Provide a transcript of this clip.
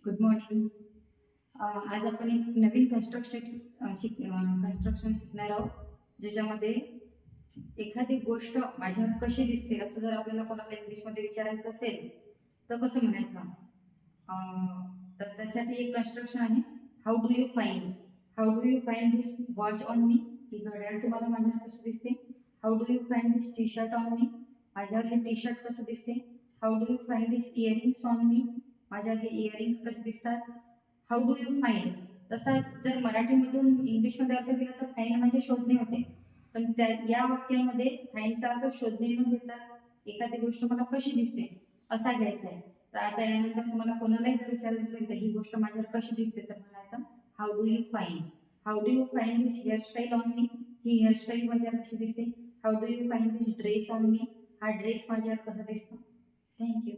Good morning. आज आपण एक नवीन कन्स्ट्रक्शन शिकणार आहोत, ज्याच्यामध्ये एखादी गोष्ट माझ्यावर कशी दिसते असं जर आपल्याला कोणाला इंग्लिशमध्ये विचारायचं असेल तर कसं म्हणायचं. तर त्यासाठी एक कन्स्ट्रक्शन आहे. How do you find this watch on me. ही घड्याळ तुम्हाला माझ्यावर कशी दिसते. How do you find this T shirt on me. माझ्यावर हे टी शर्ट कसं दिसते. How do you find this earrings on me. माझ्यावर हे इयरिंग्स कसे दिसतात. How do you find. तसा जर मराठीमधून इंग्लिशमध्ये अर्थ केला तर फाइंड म्हणजे शोधणे होते, पण त्या या वाक्यामध्ये फाइंडचा अर्थ शोधणे न घेता एखादी गोष्ट मला कशी दिसते असा घ्यायचा आहे. तर आता यानंतर तुम्हाला कोणालाही जर विचारायचं असेल तर ही गोष्ट माझ्यावर कशी दिसते तर म्हणायचं how do you find. How do you find this hairstyle on me. He hairstyle माझ्यावर कशी दिसते. How do you find this dress on me. हा ड्रेस माझ्यावर कसा दिसतो. थँक्यू.